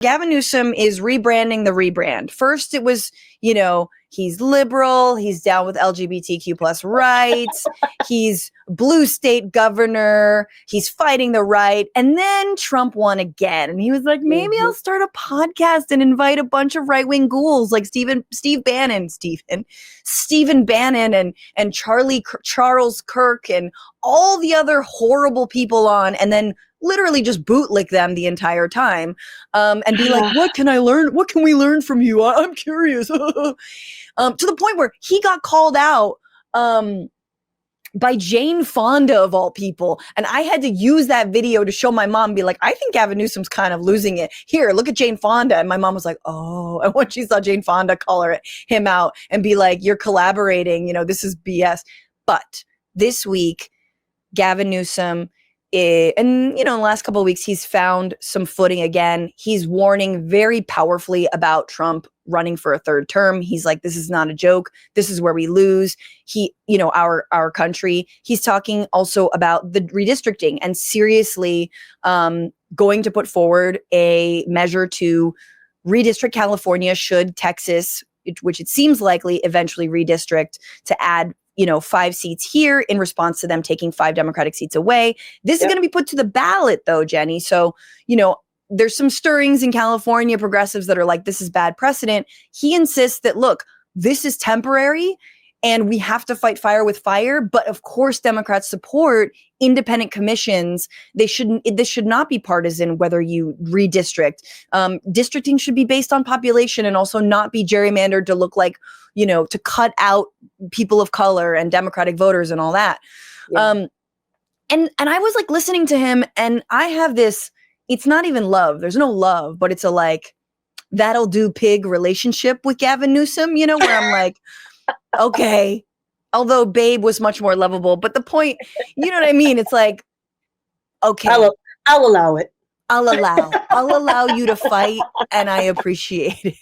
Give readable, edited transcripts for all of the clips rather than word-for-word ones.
Gavin Newsom is rebranding the rebrand. First, it was, you know, he's liberal, he's down with LGBTQ plus rights, he's blue state governor, he's fighting the right. And then Trump won again. And he was like, maybe I'll start a podcast and invite a bunch of right-wing ghouls like Stephen Bannon and Charles Kirk and all the other horrible people on, and then literally just bootlick them the entire time, and be like, what can I learn? What can we learn from you? I'm curious. To the point where he got called out by Jane Fonda of all people. And I had to use that video to show my mom, be like, I think Gavin Newsom's kind of losing it. Here, look at Jane Fonda. And my mom was like, oh. And when she saw Jane Fonda call him out and be like, you're collaborating, you know, this is BS. But this week, Gavin Newsom, and, you know, in the last couple of weeks, he's found some footing again. He's warning very powerfully about Trump running for a third term. He's like, this is not a joke. This is where we lose. Our country. He's talking also about the redistricting and seriously going to put forward a measure to redistrict California should Texas, which it seems likely, eventually redistrict to add 5 seats here in response to them taking 5 Democratic seats away. This is going to be put to the ballot, though, Jenny. So, there's some stirrings in California, progressives that are like, this is bad precedent. He insists that, look, this is temporary and we have to fight fire with fire. But of course, Democrats support independent commissions. This should not be partisan, whether you redistrict. Districting should be based on population and also not be gerrymandered to look like, to cut out people of color and Democratic voters and all that. Yeah. And I was like listening to him, and I have this, it's not even love. There's no love, but it's a like, that'll do pig relationship with Gavin Newsom, where I'm like, okay, although Babe was much more lovable, but the point, you know what I mean? It's like, okay. I'll allow it. I'll allow you to fight, and I appreciate it.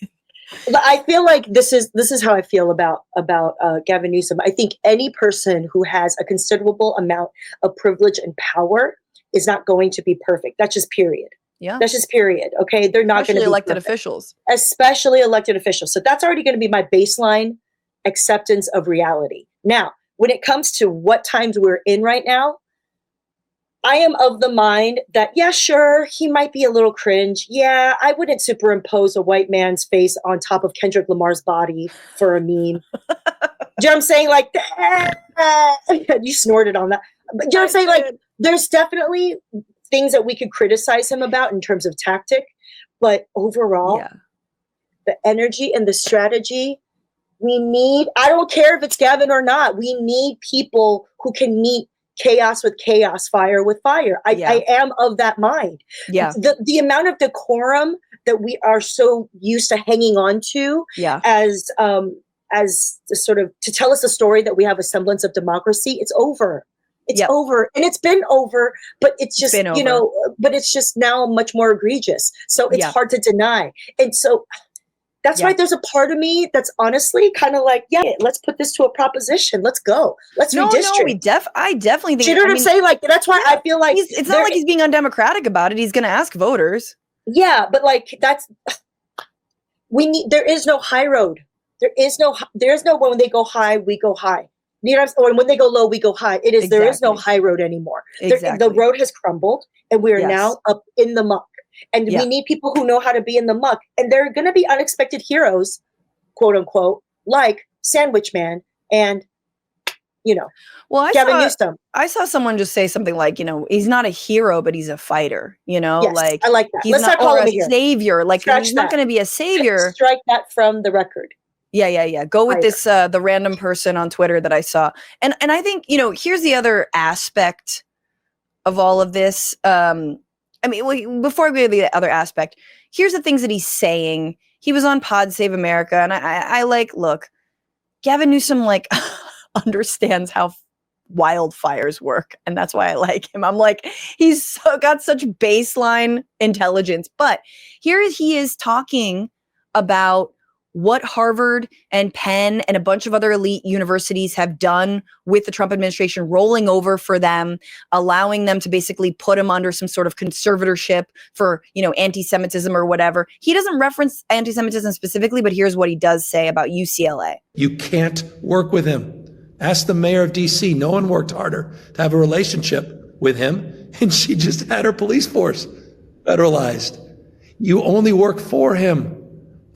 But I feel like this is how I feel about Gavin Newsom. I think any person who has a considerable amount of privilege and power is not going to be perfect. That's just period. Yeah. That's just period. Okay. They're not going to be elected perfect. officials. Especially elected officials. So that's already going to be my baseline acceptance of reality. Now, when it comes to what times we're in right now, I am of the mind that, yeah, sure, he might be a little cringe. Yeah, I wouldn't superimpose a white man's face on top of Kendrick Lamar's body for a meme. Do you know what I'm saying? Like, you snorted on that. But you know what I'm saying? Like, there's definitely things that we could criticize him about in terms of tactic. But overall, the energy and the strategy, we need, I don't care if it's Gavin or not, we need people who can meet chaos with chaos, fire with fire. I am of that mind. Yeah. The amount of decorum that we are so used to hanging on to as the sort of, to tell us a story that we have a semblance of democracy, it's over. It's over. And it's been over, but it's just, but it's just now much more egregious. So it's hard to deny. And so that's why there's a part of me that's honestly kind of like, let's put this to a proposition. Let's go. Let's redistrict. I definitely think. Do you know what I'm saying? Like, that's why I feel like it's not like he's being undemocratic about it. He's going to ask voters. Yeah, but like there is no high road. There's no when they go high, we go high. You know what I'm saying? Or when they go low, we go high. There is no high road anymore. The road has crumbled, and we are now up in the muck. And we need people who know how to be in the muck. And there are going to be unexpected heroes, quote unquote, like Sandwich Man and, Gavin Newsom. I saw someone just say something like, he's not a hero, but he's a fighter, Yes, like I like that. He's not call him a savior. Like, he's not going to be a savior. Strike that from the record. Yeah. Go with this, the random person on Twitter that I saw. And I think, here's the other aspect of all of this. Before I go to the other aspect, here's the things that he's saying. He was on Pod Save America, and I like, look, Gavin Newsom, like, understands how wildfires work, and that's why I like him. I'm like, he's got such baseline intelligence. But here he is talking about what Harvard and Penn and a bunch of other elite universities have done with the Trump administration, rolling over for them, allowing them to basically put them under some sort of conservatorship for, anti-Semitism or whatever. He doesn't reference anti-Semitism specifically, but here's what he does say about UCLA. You can't work with him. Ask the mayor of DC. No one worked harder to have a relationship with him, and she just had her police force federalized. You only work for him.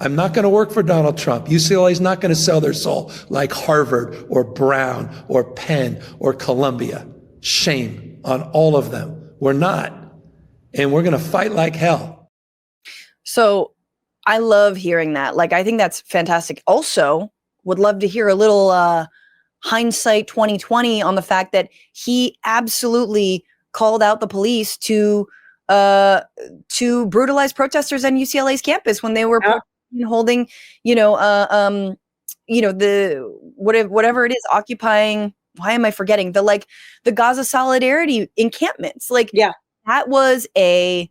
I'm not going to work for Donald Trump. UCLA is not going to sell their soul like Harvard or Brown or Penn or Columbia. Shame on all of them. We're not. And we're going to fight like hell. So I love hearing that. Like, I think that's fantastic. Also, would love to hear a little hindsight 2020 on the fact that he absolutely called out the police to brutalize protesters on UCLA's campus when they were holding, the whatever it is, occupying. Why am I forgetting the Gaza Solidarity encampments? That was a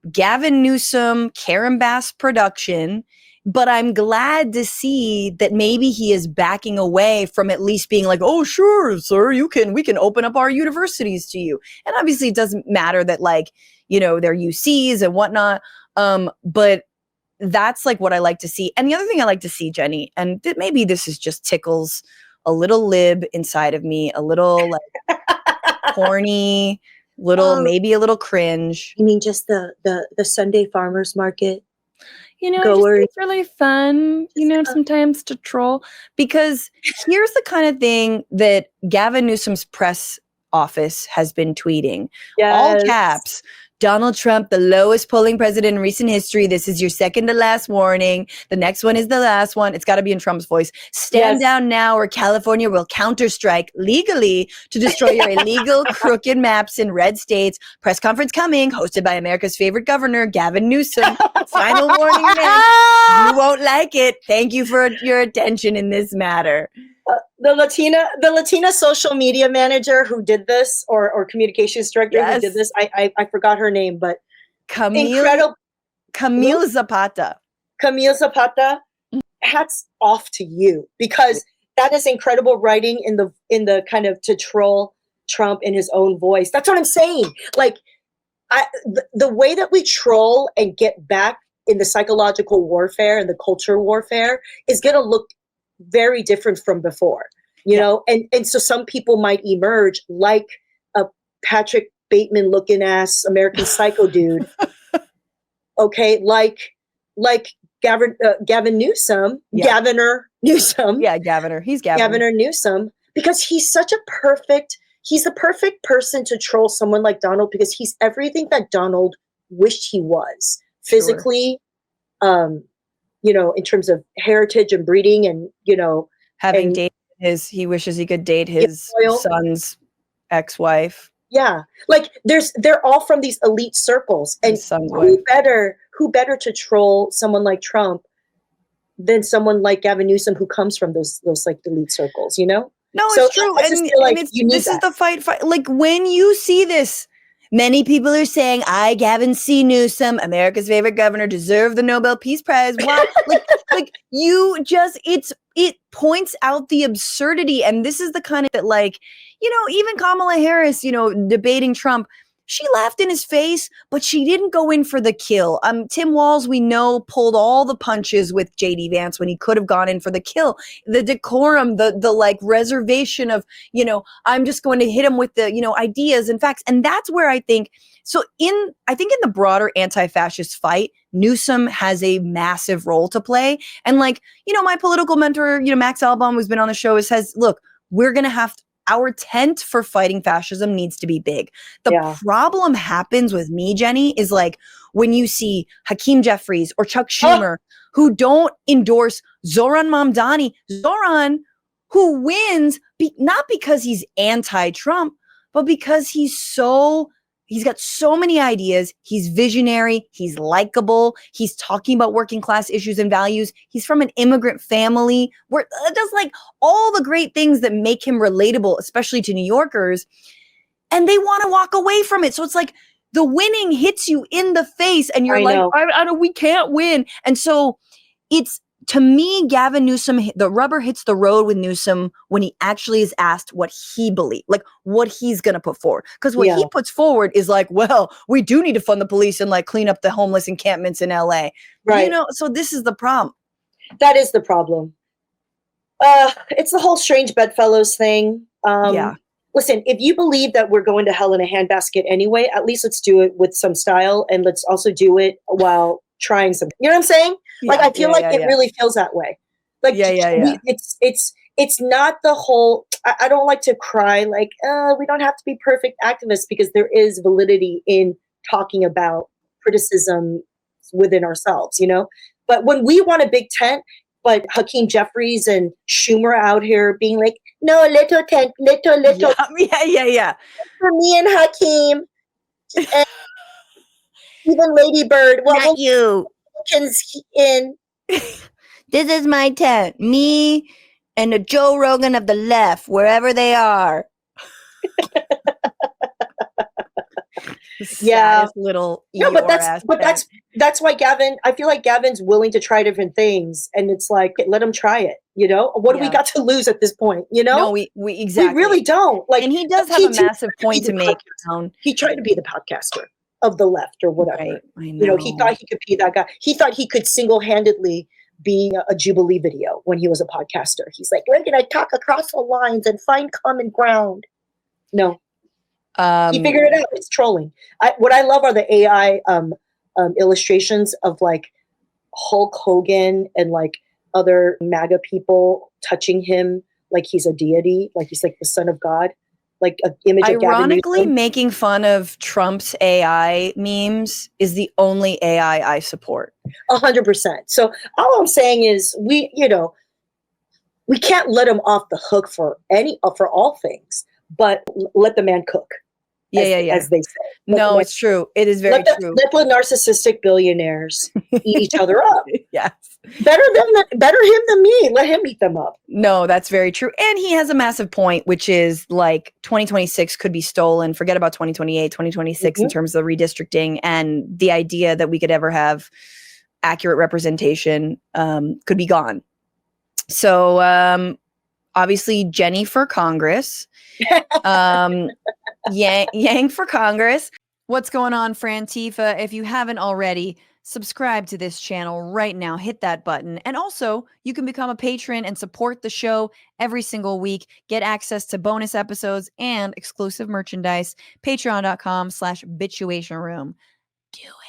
Gavin Newsom, Karen Bass production. But I'm glad to see that maybe he is backing away from at least being like, oh, sure, sir, we can open up our universities to you. And obviously it doesn't matter that they're UCs and whatnot. But that's what I like to see. And the other thing I like to see, Jenny, and maybe this is just tickles a little lib inside of me, a little corny, maybe a little cringe. You mean just the Sunday farmers market? It's really fun, sometimes to troll, because here's the kind of thing that Gavin Newsom's press office has been tweeting. Yes. All caps. Donald Trump, the lowest polling president in recent history. This is your second to last warning. The next one is the last one. It's got to be in Trump's voice. Stand down now or California will counterstrike legally to destroy your illegal crooked maps in red states. Press conference coming, hosted by America's favorite governor, Gavin Newsom. Final warning, man. You won't like it. Thank you for your attention in this matter. The Latina social media manager who did this, or communications director who did this, I forgot her name, but Camille Zapata. Camille Zapata, hats off to you, because that is incredible writing in the kind of to troll Trump in his own voice. That's what I'm saying. The way that we troll and get back in the psychological warfare and the culture warfare is going to look very different from before, you know? And so some people might emerge like a Patrick Bateman looking ass American Psycho dude. Okay. Like Gavin Newsom, yeah. Governor Newsom. Yeah. Governor. He's Governor. Governor Newsom, because he's the perfect person to troll someone like Donald, because he's everything that Donald wished he was physically, in terms of heritage and breeding and, having dated he wishes he could date his son's ex-wife. Yeah. They're all from these elite circles, and who better to troll someone like Trump than someone like Gavin Newsom, who comes from those elite circles, No, it's true. This is the fight. When you see this, many people are saying, Gavin C. Newsom, America's favorite governor, deserve the Nobel Peace Prize. Wow. It points out the absurdity. And this is the kind of that, even Kamala Harris, debating Trump, she laughed in his face, but she didn't go in for the kill. Tim Walz, we know, pulled all the punches with JD Vance when he could have gone in for the kill. The decorum, the reservation of, I'm just going to hit him with the, ideas and facts. And that's where I think in the broader anti-fascist fight, Newsom has a massive role to play. And my political mentor, Max Albaum, who's been on the show, says, look, we're going to have our tent for fighting fascism needs to be big. The problem happens with me, Jenny, is when you see Hakeem Jeffries or Chuck Schumer who don't endorse Zoran Mamdani, who wins not because he's anti-Trump, but because he's got so many ideas. He's visionary. He's likable. He's talking about working class issues and values. He's from an immigrant family where it does all the great things that make him relatable, especially to New Yorkers. And they want to walk away from it. So it's the winning hits you in the face and you're we can't win. And so it's to me, Gavin Newsom, the rubber hits the road with Newsom when he actually is asked what he believes, like what he's going to put forward. Because what he puts forward is like, well, we do need to fund the police and like clean up the homeless encampments in LA. Right. You know, so this is the problem. That is the problem. It's the whole strange bedfellows thing. Yeah. Listen, if you believe that we're going to hell in a handbasket anyway, at least let's do it with some style, and let's also do it while trying something. You know what I'm saying? Like, I feel like it really feels that way. Like, it's not the whole, I don't like to cry like, we don't have to be perfect activists, because there is validity in talking about criticism within ourselves, you know? But when we want a big tent, but Hakeem Jeffries and Schumer out here being like, no, little tent, little. Yeah. For me and Hakeem, and even Lady Bird. Well, not you. In. This is my tent. Me and the Joe Rogan of the left, wherever they are. Yeah, little. No, but that's why Gavin. I feel like Gavin's willing to try different things, and it's like, let him try it. You know, what do we got to lose at this point? You know, no, we exactly, we really don't. Like, and he does have a massive point to make. He tried to be the podcaster of the left or whatever. Right, I know. You know, he thought he could be that guy. He thought he could single-handedly be a Jubilee video when he was a podcaster. He's like, we're going to talk across the lines and find common ground. No. He figured it out. It's trolling. What I love are the AI illustrations of like Hulk Hogan and like other MAGA people touching him like he's a deity, like he's like the son of God. Like an image of ironically, making fun of Trump's AI memes is the only AI I support. 100%. So all I'm saying is we can't let him off the hook for all things, but let the man cook. As they say. No, it's true. It is very true. Let the narcissistic billionaires eat each other up. Yes. Better him than me. Let him eat them up. No, that's very true. And he has a massive point, which is like 2026 could be stolen. Forget about 2028, 2026 in terms of the redistricting, and the idea that we could ever have accurate representation could be gone. So obviously Jenny for Congress. Yang for Congress. What's going on, Frantifa? If you haven't already, subscribe to this channel right now. Hit that button. And also, you can become a patron and support the show every single week. Get access to bonus episodes and exclusive merchandise. Patreon.com/Bitchuation Room. Do it.